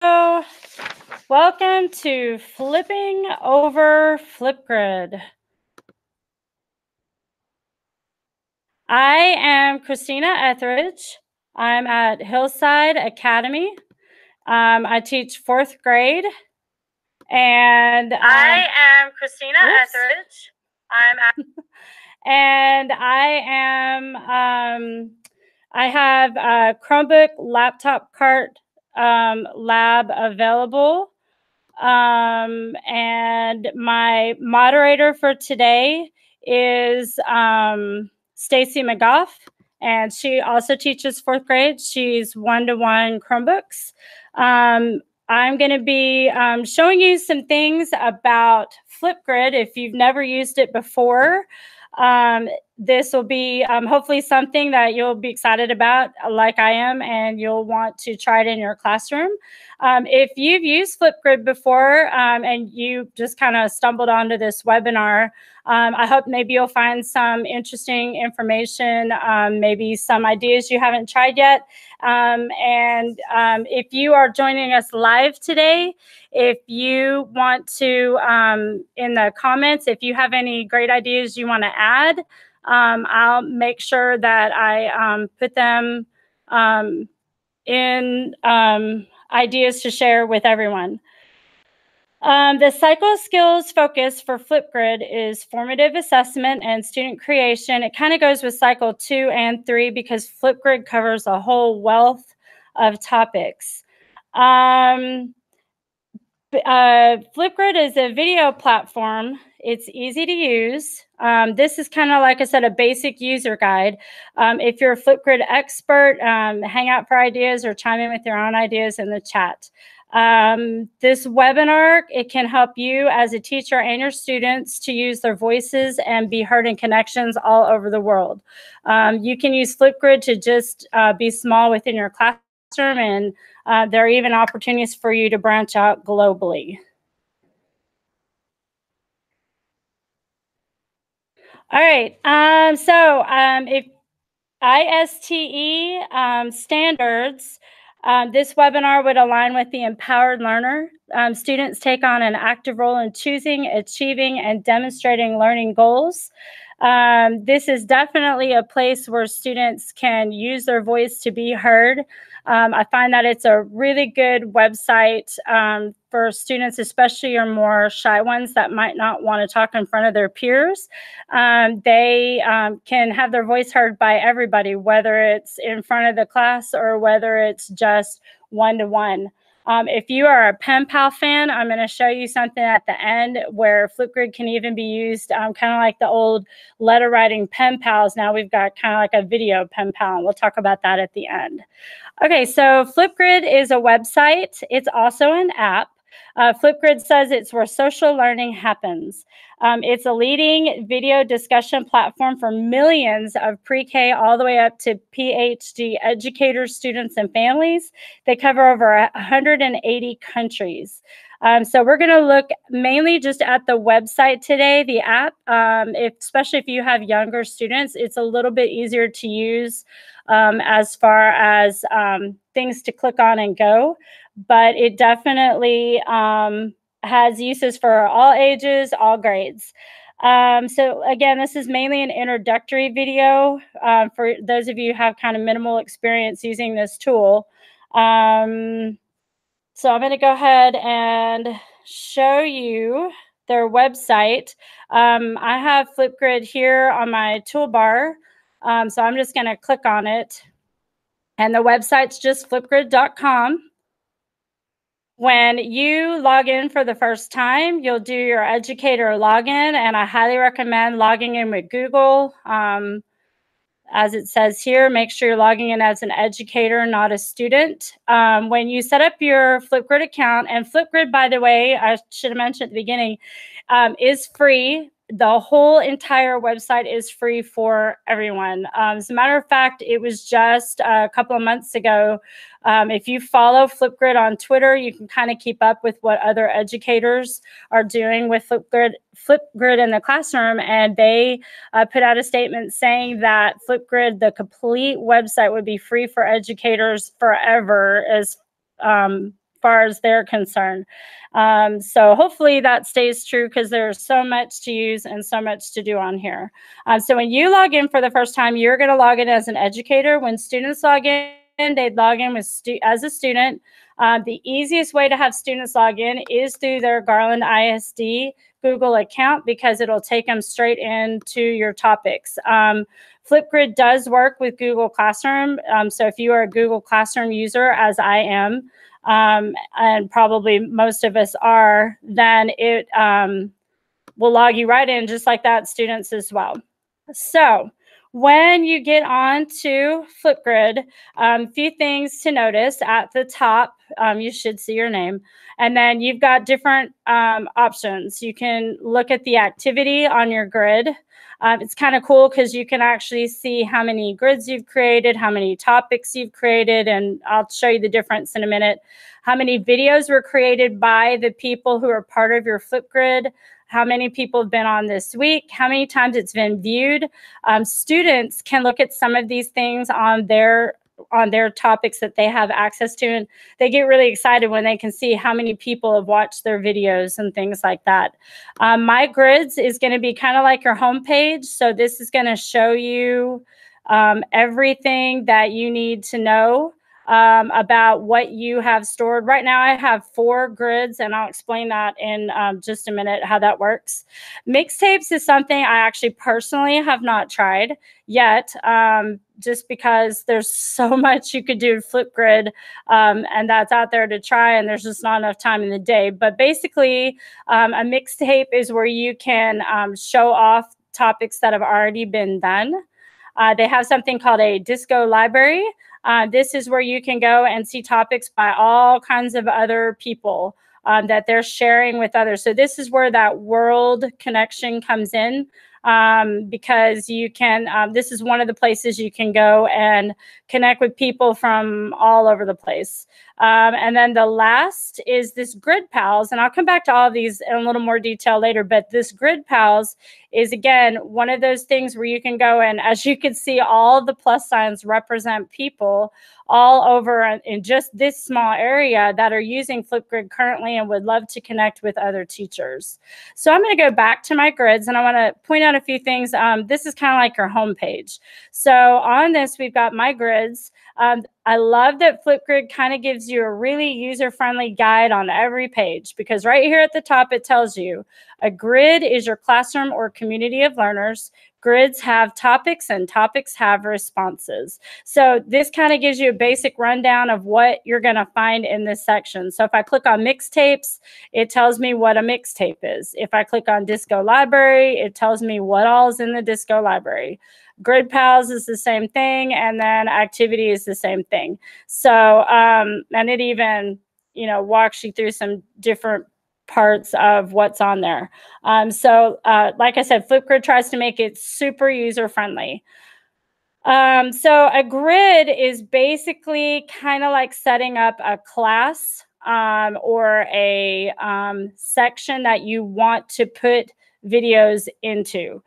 Hello, welcome to Flipping Over Flipgrid. I am Christina Etheridge. I'm at Hillside Academy. I teach 4th grade. And I am Christina Etheridge. And I have a Chromebook laptop cart lab available. And my moderator for today is Stacy McGough, and she also teaches 4th grade. She's one-to-one Chromebooks. I'm going to be showing you some things about Flipgrid if you've never used it before. This will be hopefully something that you'll be excited about like I am, and you'll want to try it in your classroom. If you've used Flipgrid before and you just kind of stumbled onto this webinar, I hope maybe you'll find some interesting information, maybe some ideas you haven't tried yet. If you are joining us live today, if you want to, in the comments, if you have any great ideas you want to add, I'll make sure that I put them in ideas to share with everyone. The cycle skills focus for Flipgrid is formative assessment and student creation. It kind of goes with cycle 2 and 3 because Flipgrid covers a whole wealth of topics. Flipgrid is a video platform. It's easy to use. This is kind of, like I said, a basic user guide. If you're a Flipgrid expert, hang out for ideas or chime in with your own ideas in the chat. This webinar, it can help you as a teacher and your students to use their voices and be heard in connections all over the world. You can use Flipgrid to just be small within your classroom, and there are even opportunities for you to branch out globally. All right, if ISTE standards, this webinar would align with the empowered learner. Students take on an active role in choosing, achieving, and demonstrating learning goals. This is definitely a place where students can use their voice to be heard. I find that it's a really good website for students, especially your more shy ones that might not want to talk in front of their peers. They can have their voice heard by everybody, whether it's in front of the class or whether it's just one-to-one. If you are a pen pal fan, I'm going to show you something at the end where Flipgrid can even be used kind of like the old letter writing pen pals. Now we've got kind of like a video pen pal, and we'll talk about that at the end. Okay, so Flipgrid is a website. It's also an app. Flipgrid says it's where social learning happens. It's a leading video discussion platform for millions of pre-K all the way up to PhD educators, students, and families. They cover over 180 countries. So we're going to look mainly just at the website today, the app. Especially if you have younger students, it's a little bit easier to use as far as things to click on and go. But it definitely has uses for all ages, all grades. So again, this is mainly an introductory video for those of you who have kind of minimal experience using this tool. So I'm going to go ahead and show you their website. I have Flipgrid here on my toolbar, so I'm just going to click on it. And the website's just flipgrid.com. When you log in for the first time, you'll do your educator login, and I highly recommend logging in with Google. As it says here, make sure you're logging in as an educator, not a student. When you set up your Flipgrid account, and Flipgrid, by the way, I should have mentioned at the beginning, is free. The whole entire website is free for everyone. As a matter of fact, it was just a couple of months ago. If you follow Flipgrid on Twitter, you can kind of keep up with what other educators are doing with Flipgrid in the classroom. And they put out a statement saying that Flipgrid, the complete website, would be free for educators forever as far as they're concerned. So hopefully that stays true, because there's so much to use and so much to do on here. So when you log in for the first time, you're going to log in as an educator. When students log in, they'd log in as a student. The easiest way to have students log in is through their Garland ISD Google account, because it'll take them straight into your topics. Flipgrid does work with Google Classroom. So if you are a Google Classroom user, as I am, and probably most of us are, then it will log you right in just like that, students as well. So when you get on to Flipgrid, a few things to notice. At the top, you should see your name. And then you've got different options. You can look at the activity on your grid. It's kind of cool because you can actually see how many grids you've created, how many topics you've created, and I'll show you the difference in a minute. How many videos were created by the people who are part of your Flipgrid, how many people have been on this week, how many times it's been viewed. Students can look at some of these things on their topics that they have access to, and they get really excited when they can see how many people have watched their videos and things like that. My Grids is going to be kind of like your homepage, so this is going to show you everything that you need to know about what you have stored. Right now I have 4 grids, and I'll explain that in just a minute how that works. Mixtapes is something I actually personally have not tried yet, just because there's so much you could do with Flipgrid, and that's out there to try, and there's just not enough time in the day. But basically, a mixtape is where you can show off topics that have already been done. They have something called a disco library. This is where you can go and see topics by all kinds of other people that they're sharing with others. So this is where that world connection comes in, because you can, this is one of the places you can go and connect with people from all over the place. And then the last is this Grid Pals, and I'll come back to all of these in a little more detail later, but this Grid Pals is, again, one of those things where you can go, and as you can see, all the plus signs represent people all over in just this small area that are using Flipgrid currently and would love to connect with other teachers. So I'm going to go back to my grids, and I want to point out a few things. This is kind of like your home page. So on this, we've got my grids. I love that Flipgrid kind of gives you a really user-friendly guide on every page, because right here at the top, it tells you a grid is your classroom or community of learners. Grids have topics, and topics have responses. So this kind of gives you a basic rundown of what you're going to find in this section. So if I click on mixtapes, it tells me what a mixtape is. If I click on disco library, it tells me what all is in the disco library. Grid Pals is the same thing, and then activity is the same thing. So, and it even, walks you through some different parts of what's on there. So, like I said, Flipgrid tries to make it super user-friendly. So a grid is basically kind of like setting up a class or a section that you want to put videos into.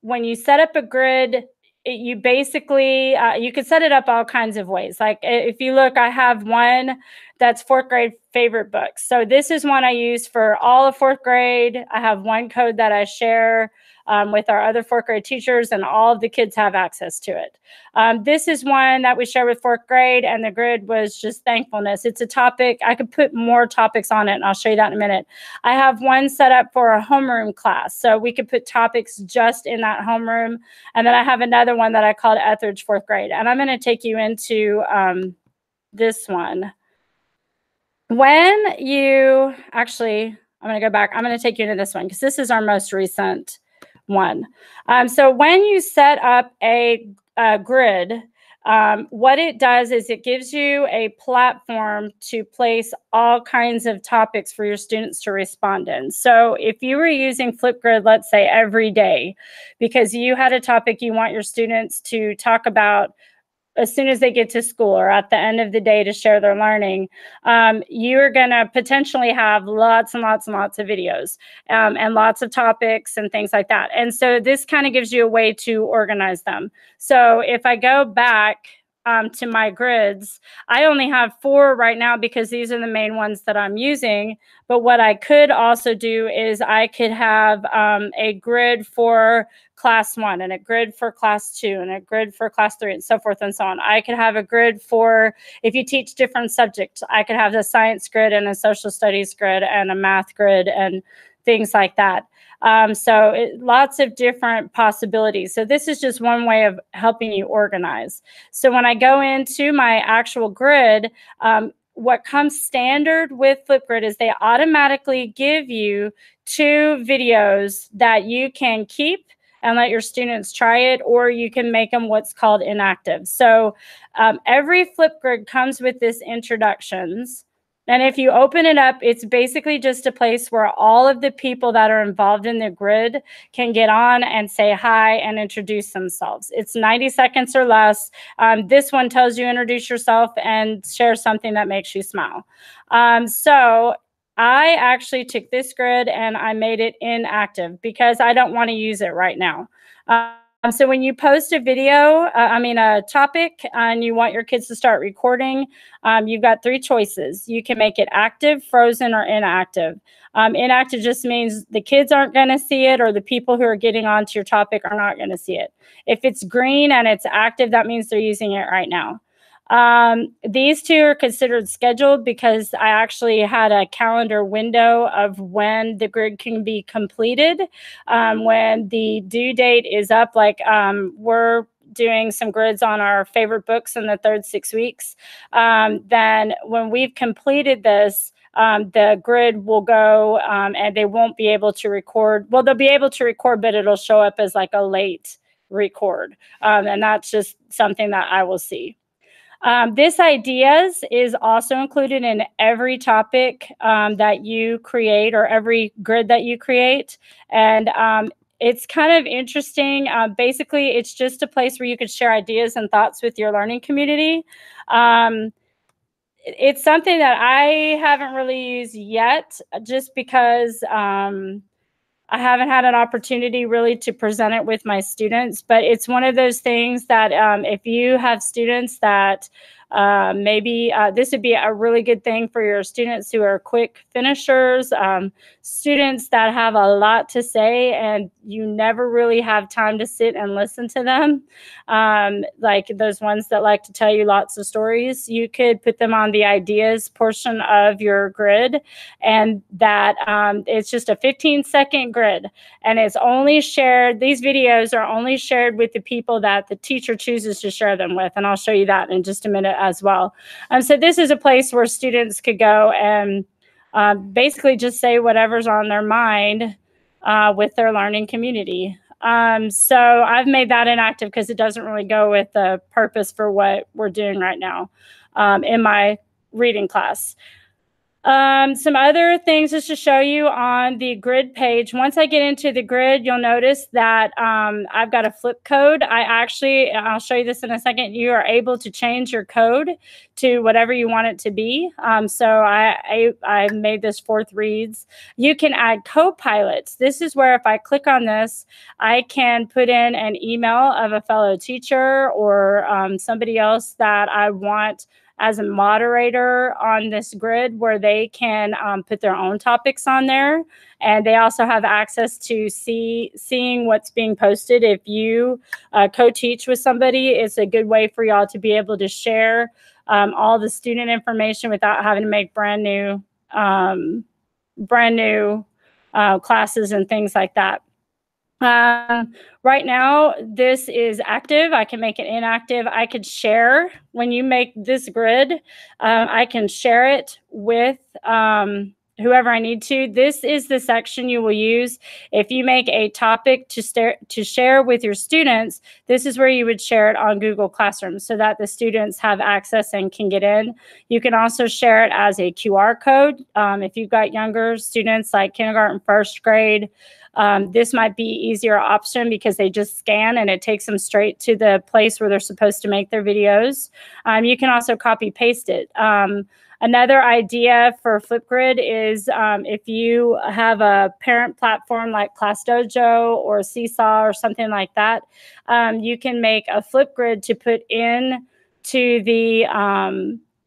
When you set up a grid, you basically, you can set it up all kinds of ways. Like if you look, I have one that's 4th grade favorite books. So this is one I use for all of 4th grade. I have one code that I share with our other 4th grade teachers, and all of the kids have access to it. This is one that we share with 4th grade, and the grid was just thankfulness. It's a topic. I could put more topics on it, and I'll show you that in a minute. I have one set up for a homeroom class, so we could put topics just in that homeroom. And then I have another one that I called Etheridge 4th grade, and I'm going to take you into this one. When you actually, I'm going to go back. I'm going to take you into this one because this is our most recent one. So when you set up a grid, what it does is it gives you a platform to place all kinds of topics for your students to respond in. So if you were using Flipgrid, let's say every day, because you had a topic you want your students to talk about as soon as they get to school or at the end of the day to share their learning, you're going to potentially have lots and lots and lots of videos and lots of topics and things like that. And so this kind of gives you a way to organize them. So if I go back to my grids. I only have 4 right now because these are the main ones that I'm using. But what I could also do is I could have a grid for class 1 and a grid for class 2 and a grid for class 3 and so forth and so on. I could have a grid for if you teach different subjects. I could have a science grid and a social studies grid and a math grid and things like that. Lots of different possibilities. So this is just one way of helping you organize. So when I go into my actual grid, what comes standard with Flipgrid is they automatically give you 2 videos that you can keep and let your students try it, or you can make them what's called inactive. So every Flipgrid comes with this introductions. And if you open it up, it's basically just a place where all of the people that are involved in the grid can get on and say hi and introduce themselves. It's 90 seconds or less. This one tells you introduce yourself and share something that makes you smile. So I actually took this grid and I made it inactive because I don't want to use it right now. So when you post a video, a topic, and you want your kids to start recording, you've got 3 choices. You can make it active, frozen, or inactive. Inactive just means the kids aren't going to see it, or the people who are getting onto your topic are not going to see it. If it's green and it's active, that means they're using it right now. These 2 are considered scheduled because I actually had a calendar window of when the grid can be completed. When the due date is up, like we're doing some grids on our favorite books in the 3rd 6 weeks. Then when we've completed this, the grid will go and they won't be able to record. Well, they'll be able to record, but it'll show up as like a late record. And that's just something that I will see. This ideas is also included in every topic that you create or every grid that you create. And it's kind of interesting. Basically, it's just a place where you could share ideas and thoughts with your learning community. It's something that I haven't really used yet just because I haven't had an opportunity really to present it with my students, but it's one of those things that if you have students that maybe this would be a really good thing for your students who are quick finishers, students that have a lot to say and you never really have time to sit and listen to them, like those ones that like to tell you lots of stories. You could put them on the ideas portion of your grid, and that it's just a 15-second grid, and it's only shared. These videos are only shared with the people that the teacher chooses to share them with, and I'll show you that in just a minute as well. So this is a place where students could go and basically just say whatever's on their mind with their learning community. So I've made that inactive because it doesn't really go with the purpose for what we're doing right now in my reading class. Some other things just to show you on the grid page. Once I get into the grid, you'll notice that I've got a flip code. I'll show you this in a second. You are able to change your code to whatever you want it to be. So I made this 4th reads. You can add co-pilots. This is where if I click on this, I can put in an email of a fellow teacher or somebody else that I want as a moderator on this grid, where they can put their own topics on there. And they also have access to seeing what's being posted. If you co-teach with somebody, it's a good way for y'all to be able to share all the student information without having to make brand new classes and things like that. Right now, this is active. I can make it inactive. I could share when you make this grid. I can share it with whoever I need to. This is the section you will use if you make a topic to share with your students. This is where you would share it on Google Classroom so that the students have access and can get in. You can also share it as a QR code. If you've got younger students like kindergarten, 1st grade, this might be easier option because they just scan and it takes them straight to the place where they're supposed to make their videos. You can also copy paste it. Another idea for Flipgrid is if you have a parent platform like ClassDojo or Seesaw or something like that, you can make a Flipgrid to put in to the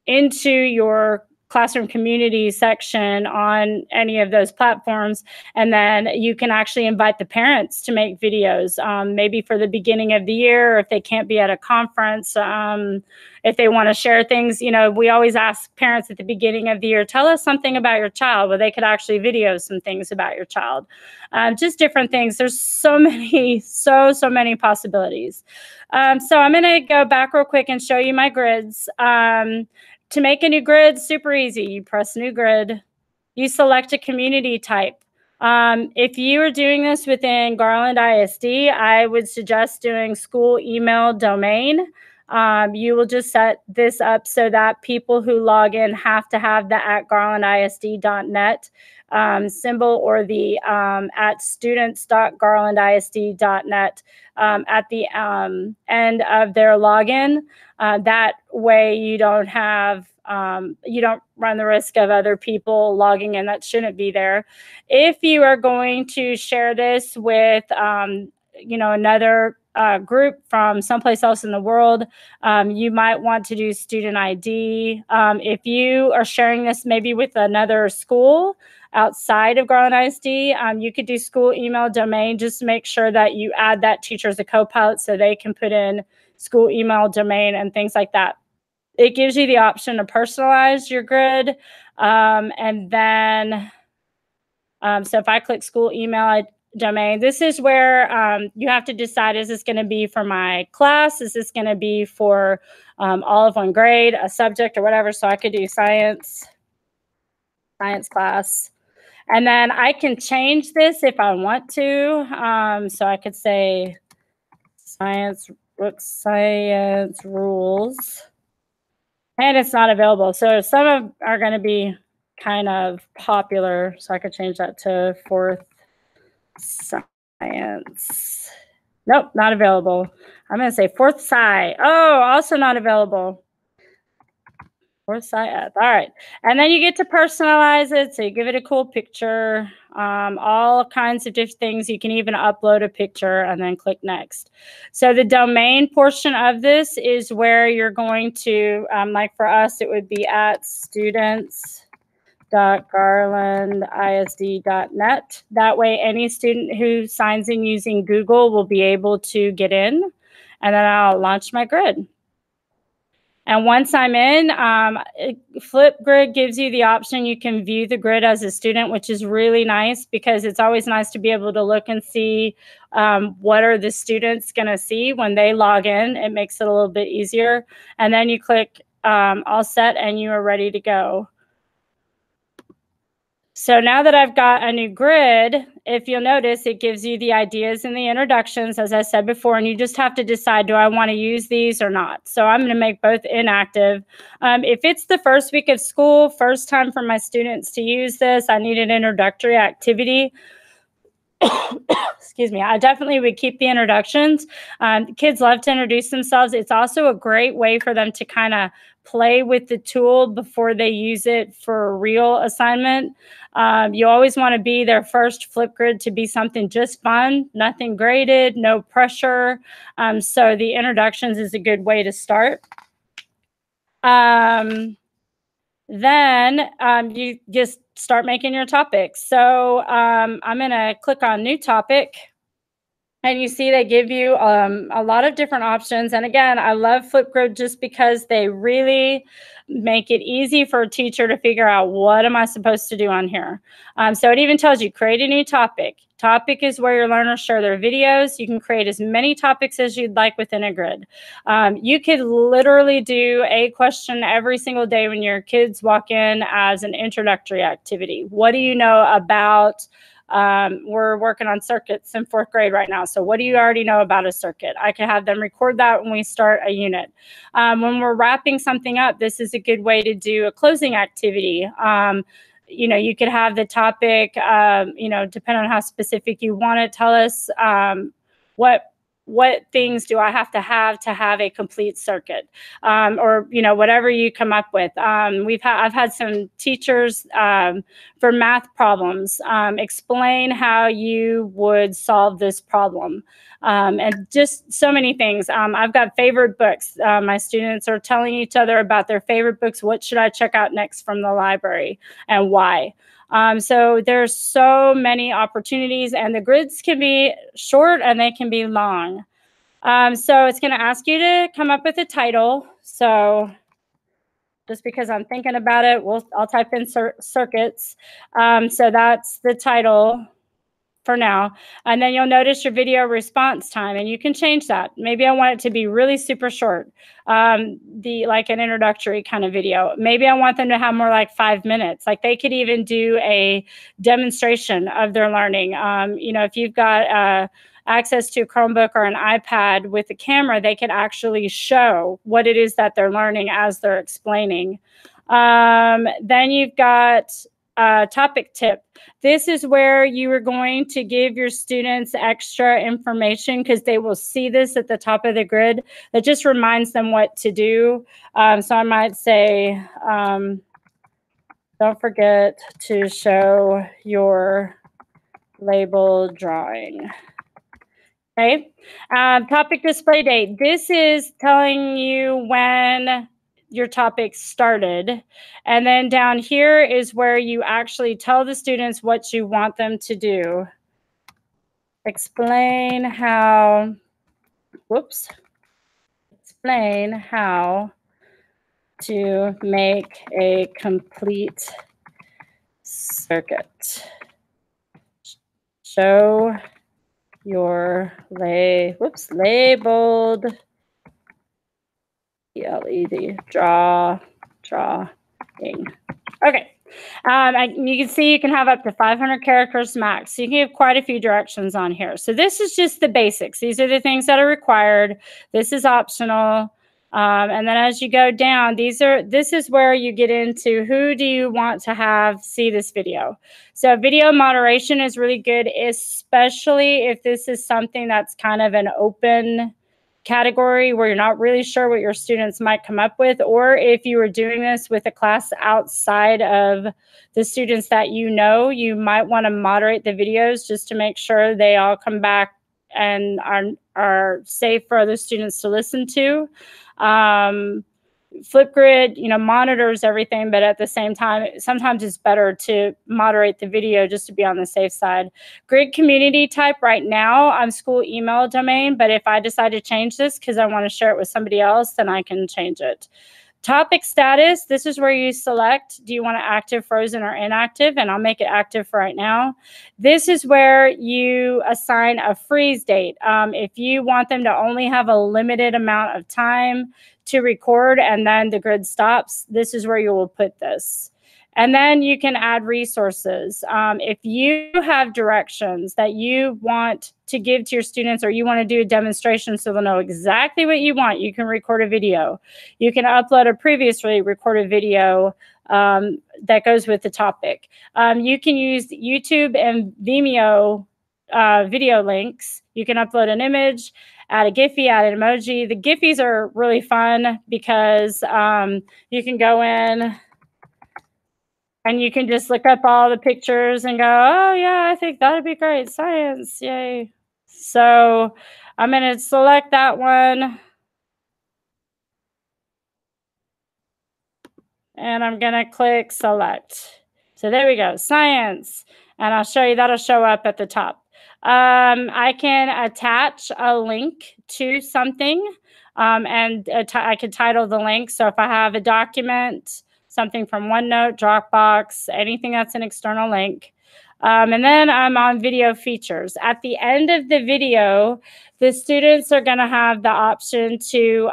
into your classroom community section on any of those platforms. And then you can actually invite the parents to make videos, maybe for the beginning of the year, or if they can't be at a conference, if they want to share things. You know, we always ask parents at the beginning of the year, tell us something about your child. Well, they could actually video some things about your child, just different things. There's so many, so many possibilities. So I'm going to go back real quick and show you my grids. To make a new grid, super easy. You press new grid. You select a community type. If you are doing this within Garland ISD, I would suggest doing school email domain. You will just set this up so that people who log in have to have the @garlandisd.net symbol, or the at students.garlandisd.net at the end of their login. That way you don't have, you don't run the risk of other people logging in that shouldn't be there. If you are going to share this with, you know, another group from someplace else in the world, you might want to do student ID. If you are sharing this maybe with another school outside of Garland ISD, you could do school email domain. Just make sure that you add that teacher as a co-pilot so they can put in school email domain and things like that. It gives you the option to personalize your grid. And then, so if I click school email domain, this is where you have to decide, is this going to be for my class? Is this going to be for all of one grade, a subject, or whatever? So I could do science class. And then I can change this if I want to. So I could say science rules. And it's not available. So some are going to be kind of popular. So I could change that to fourth science. Nope, not available. I'm going to say fourth sci. Oh, also not available. Fourth sci. All right. And then you get to personalize it. So you give it a cool picture, all kinds of different things. You can even upload a picture and then click next. So the domain portion of this is where you're going to, like for us, it would be at students.garlandisd.net. That way, any student who signs in using Google will be able to get in, and then I'll launch my grid. And once I'm in, Flipgrid gives you the option, you can view the grid as a student, which is really nice because it's always nice to be able to look and see what are the students going to see when they log in. It makes it a little bit easier. And then you click all set and you are ready to go. So now that I've got a new grid, if you'll notice, it gives you the ideas and the introductions, as I said before, and you just have to decide, do I want to use these or not? So I'm going to make both inactive. If it's the first week of school, first time for my students to use this, I need an introductory activity. Excuse me, I definitely would keep the introductions. Kids love to introduce themselves. It's also a great way for them to kind of play with the tool before they use it for a real assignment. You always want to be their first Flipgrid to be something just fun, nothing graded, no pressure. So the introductions is a good way to start. Then you just start making your topics. So I'm going to click on new topic. And you see they give you a lot of different options. And again, I love Flipgrid just because they really make it easy for a teacher to figure out, what am I supposed to do on here? So it even tells you, create a new topic. Topic is where your learners share their videos. You can create as many topics as you'd like within a grid. You could literally do a question every single day when your kids walk in as an introductory activity. What do you know about we're working on circuits in 4th grade right now. So what do you already know about a circuit? I can have them record that when we start a unit. When we're wrapping something up, this is a good way to do a closing activity. You know, you could have the topic, you know, depending on how specific you want it, tell us what what things do I have to have a complete circuit, or whatever you come up with. I've had some teachers for math problems explain how you would solve this problem. And just so many things. I've got favorite books. My students are telling each other about their favorite books. What should I check out next from the library and why? So there's so many opportunities, and the grids can be short and they can be long. So it's going to ask you to come up with a title. So just because I'm thinking about it, I'll type in circuits. So that's the title for now. And then you'll notice your video response time, and you can change that. Maybe I want it to be really super short, like an introductory kind of video. Maybe I want them to have more like 5 minutes. Like they could even do a demonstration of their learning. If you've got access to a Chromebook or an iPad with a camera, they can actually show what it is that they're learning as they're explaining. Then you've got topic tip. This is where you are going to give your students extra information because they will see this at the top of the grid. That just reminds them what to do. So I might say, don't forget to show your label drawing. Okay. Topic display date. This is telling you when your topic started. And then down here is where you actually tell the students what you want them to do. Explain how to make a complete circuit. Show your labeled LED drawing. Okay. You can see you can have up to 500 characters max. So you can give quite a few directions on here. So this is just the basics. These are the things that are required. This is optional. And then as you go down, this is where you get into who do you want to see this video. So video moderation is really good, especially if this is something that's kind of an open category where you're not really sure what your students might come up with, or if you were doing this with a class outside of the students that you might want to moderate the videos just to make sure they all come back and are safe for other students to listen to. Flipgrid, monitors everything, but at the same time, sometimes it's better to moderate the video just to be on the safe side. Grid community type right now, I'm school email domain, but if I decide to change this because I want to share it with somebody else, then I can change it. Topic status, this is where you select, do you want it active, frozen, or inactive? And I'll make it active for right now. This is where you assign a freeze date. If you want them to only have a limited amount of time to record and then the grid stops, this is where you will put this. And then you can add resources. If you have directions that you want to give to your students, or you want to do a demonstration so they'll know exactly what you want, you can record a video. You can upload a previously recorded video that goes with the topic. You can use YouTube and Vimeo video links. You can upload an image, add a Giphy, add an emoji. The Giphies are really fun because you can go in and you can just look up all the pictures and go, oh, yeah, I think that'd be great. Science, yay. So I'm going to select that one. And I'm going to click select. So there we go, science. And I'll show you, that'll show up at the top. I can attach a link to something, and I could title the link. So if I have a document, something from OneNote, Dropbox, anything that's an external link. And then I'm on video features. At the end of the video, the students are going to have the option to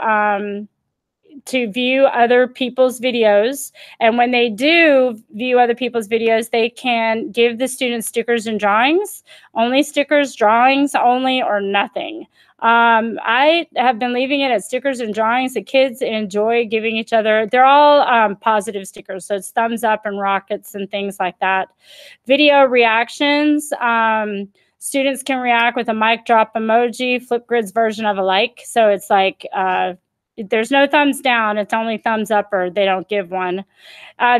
view other people's videos. And when they do view other people's videos, they can give the students stickers and drawings, only stickers, drawings only, or nothing. I have been leaving it at stickers and drawings. The kids enjoy giving each other, they're all positive stickers. So it's thumbs up and rockets and things like that. Video reactions. Students can react with a mic drop emoji, Flipgrid's version of a like. So it's like there's no thumbs down, it's only thumbs up, or they don't give one.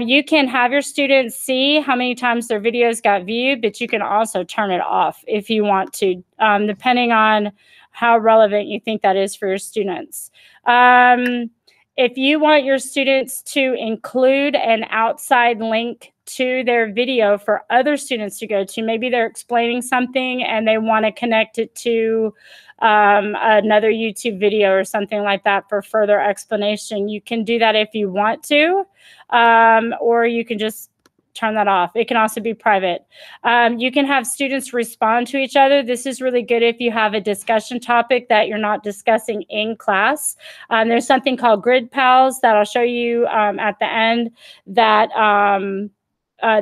You can have your students see how many times their videos got viewed, but you can also turn it off if you want to, depending on how relevant you think that is for your students. If you want your students to include an outside link to their video for other students to go to, maybe they're explaining something and they want to connect it to another YouTube video or something like that for further explanation, you can do that if you want to, or you can just turn that off. It can also be private. You can have students respond to each other. This is really good if you have a discussion topic that you're not discussing in class. There's something called Grid Pals that I'll show you at the end that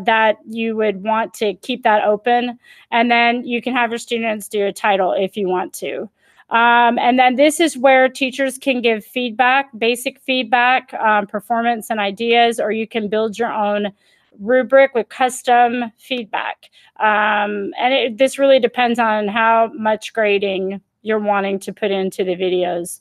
that you would want to keep that open. And then you can have your students do a title if you want to. And then this is where teachers can give feedback, basic feedback, performance and ideas, or you can build your own rubric with custom feedback. And this really depends on how much grading you're wanting to put into the videos.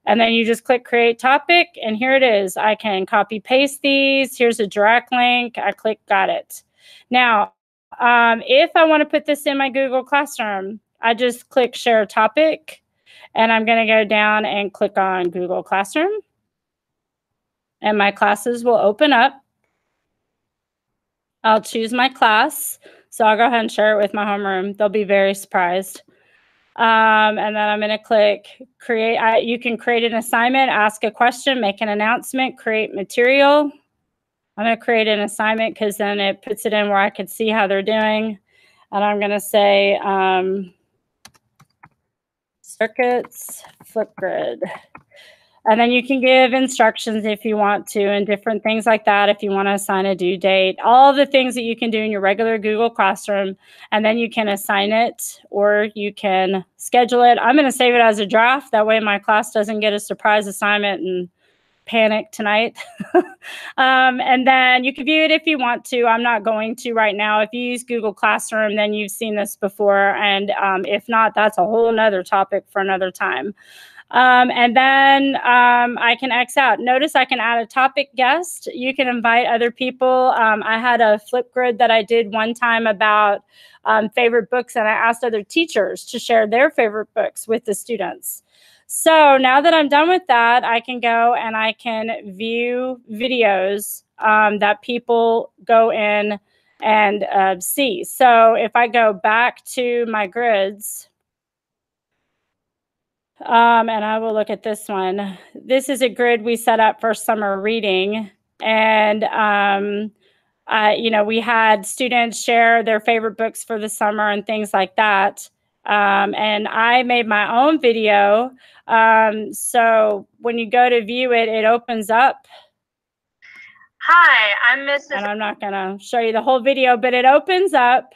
And then you just click create topic, and here it is. I can copy paste these. Here's a direct link. I click got it. Now, if I want to put this in my Google Classroom, I just click share topic, and I'm going to go down and click on Google Classroom, and my classes will open up. I'll choose my class. So I'll go ahead and share it with my homeroom. They'll be very surprised. And then I'm going to click create. You can create an assignment, ask a question, make an announcement, create material. I'm going to create an assignment because then it puts it in where I can see how they're doing. And I'm going to say circuits, Flipgrid. And then you can give instructions if you want to and different things like that. If you want to assign a due date, all the things that you can do in your regular Google Classroom. And then you can assign it or you can schedule it. I'm going to save it as a draft. That way my class doesn't get a surprise assignment and panic tonight. And then you can view it if you want to. I'm not going to right now. If you use Google Classroom, then you've seen this before. And if not, that's a whole nother topic for another time. And then I can X out. Notice I can add a topic guest. You can invite other people. I had a Flipgrid that I did one time about favorite books, and I asked other teachers to share their favorite books with the students. So now that I'm done with that, I can go and I can view videos that people go in and see. So if I go back to my grids, and I will look at this one. This is a grid we set up for summer reading. And, you know, we had students share their favorite books for the summer and things like that. And I made my own video. So when you go to view it, it opens up. Hi, I'm Mrs. And I'm not going to show you the whole video, but it opens up.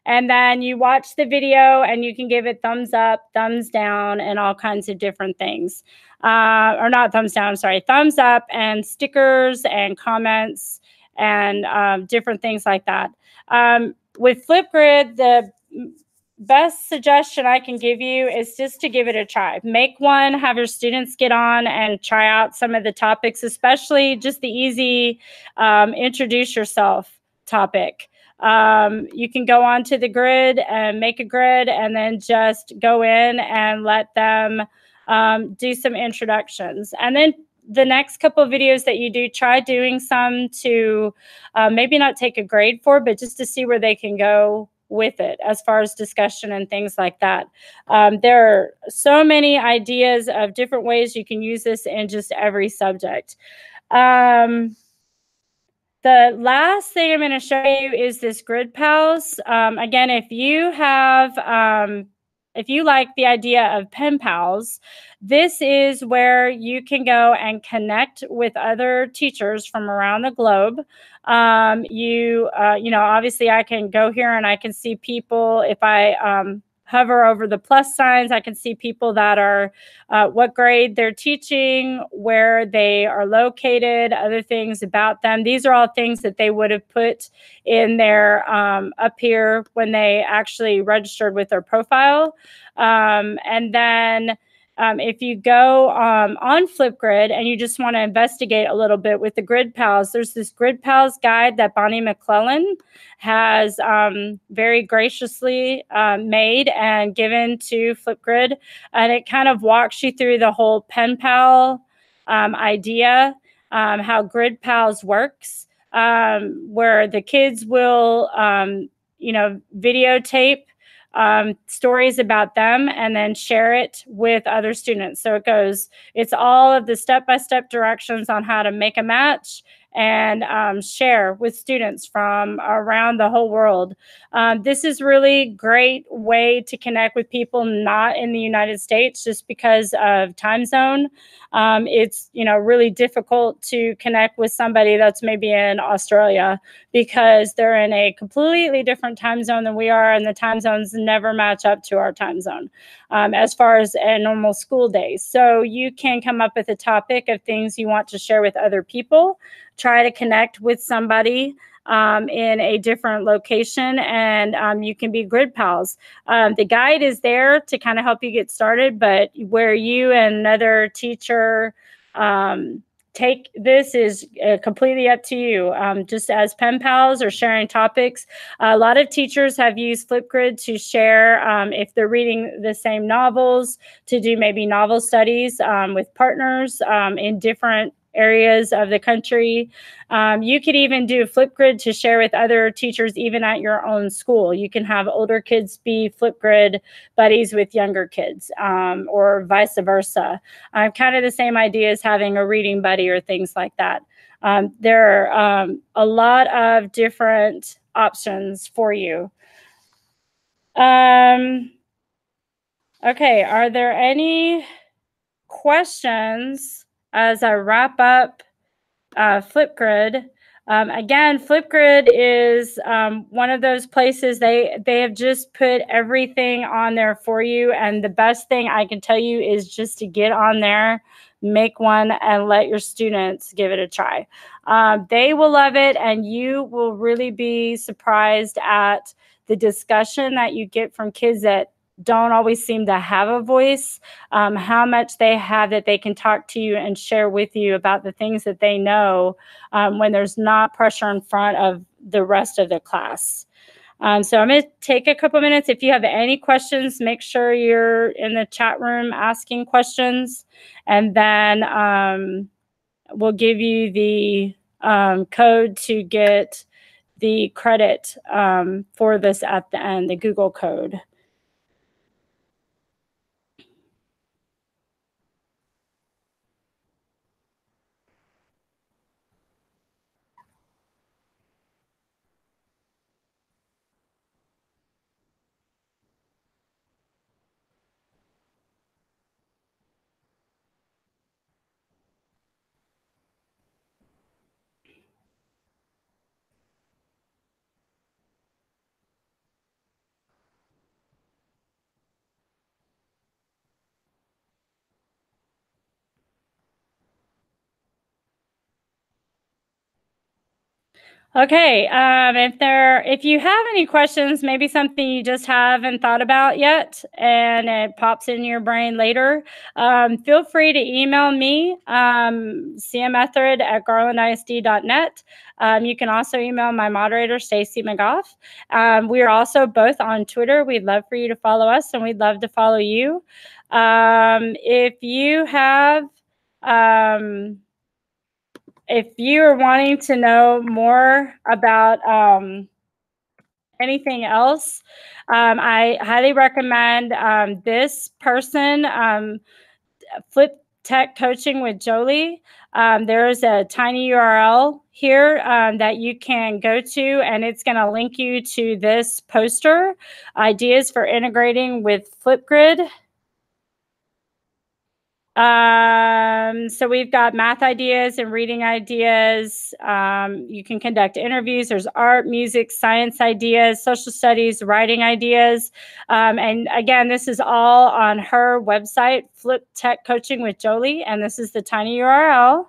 And then you watch the video and you can give it thumbs up, thumbs down, and all kinds of different things. Or not thumbs down, I'm sorry, thumbs up and stickers and comments and different things like that. With Flipgrid, the best suggestion I can give you is just to give it a try. Make one, have your students get on and try out some of the topics, especially just the easy introduce yourself topic. You can go onto the grid and make a grid and then just go in and let them do some introductions. And then the next couple of videos that you do, try doing some to maybe not take a grade for, but just to see where they can go with it as far as discussion and things like that. There are so many ideas of different ways you can use this in just every subject. The last thing I'm going to show you is this Grid Pals. Again, if you like the idea of pen pals, this is where you can go and connect with other teachers from around the globe. You know, obviously I can go here and I can see people if I hover over the plus signs, I can see people that are what grade they're teaching, where they are located, other things about them. These are all things that they would have put in their up here when they actually registered with their profile. And then if you go on Flipgrid and you just want to investigate a little bit with the Grid Pals, there's this Grid Pals guide that Bonnie McClellan has very graciously made and given to Flipgrid. And it kind of walks you through the whole Pen Pal idea, how Grid Pals works, where the kids will, videotape stories about them and then share it with other students. So it's all of the step-by-step directions on how to make a match and share with students from around the whole world. This is really great way to connect with people not in the United States just because of time zone. It's really difficult to connect with somebody that's maybe in Australia because they're in a completely different time zone than we are, and the time zones never match up to our time zone as far as a normal school day. So you can come up with a topic of things you want to share with other people, try to connect with somebody in a different location, and you can be Grid Pals. The guide is there to kind of help you get started, but where you and another teacher take this is completely up to you. Just as pen pals or sharing topics, a lot of teachers have used Flipgrid to share if they're reading the same novels, to do maybe novel studies with partners in different areas of the country. You could even do Flipgrid to share with other teachers, even at your own school. You can have older kids be Flipgrid buddies with younger kids, or vice versa. Kind of the same idea as having a reading buddy or things like that. There are a lot of different options for you. Okay, are there any questions as I wrap up Flipgrid? Again, Flipgrid is one of those places they have just put everything on there for you. And the best thing I can tell you is just to get on there, make one, and let your students give it a try. They will love it, and you will really be surprised at the discussion that you get from kids that don't always seem to have a voice, how much they have that they can talk to you and share with you about the things that they know when there's not pressure in front of the rest of the class. So I'm going to take a couple minutes. If you have any questions, make sure you're in the chat room asking questions, and then we'll give you the code to get the credit for this at the end, the Google code. Okay, if you have any questions, maybe something you just haven't thought about yet and it pops in your brain later, feel free to email me, cmethered@garlandisd.net. You can also email my moderator, Stacey McGough. We are also both on Twitter. We'd love for you to follow us, and we'd love to follow you. If you are wanting to know more about anything else, I highly recommend this person, Flip Tech Coaching with Jolie. There's a tiny URL here that you can go to, and it's going to link you to this poster, Ideas for Integrating with Flipgrid. So we've got math ideas and reading ideas. You can conduct interviews. There's art, music, science ideas, social studies, writing ideas. And again, this is all on her website, Flip Tech Coaching with Jolie. And this is the tiny URL.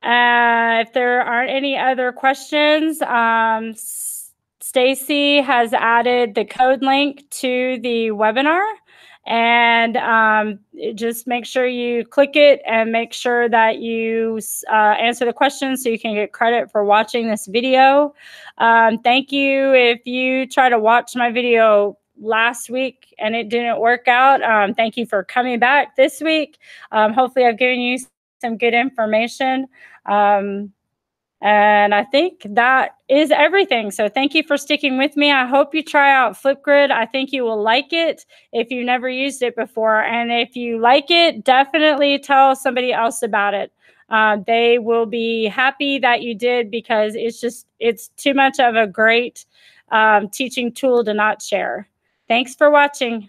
If there aren't any other questions, Stacy has added the code link to the webinar, and just make sure you click it and make sure that you answer the questions so you can get credit for watching this video. Thank you. If you try to watch my video last week and it didn't work out, thank you for coming back this week. Hopefully I've given you some good information. And I think that is everything. So thank you for sticking with me. I hope you try out Flipgrid. I think you will like it if you've never used it before. And if you like it, definitely tell somebody else about it. They will be happy that you did, because it's too much of a great teaching tool to not share. Thanks for watching.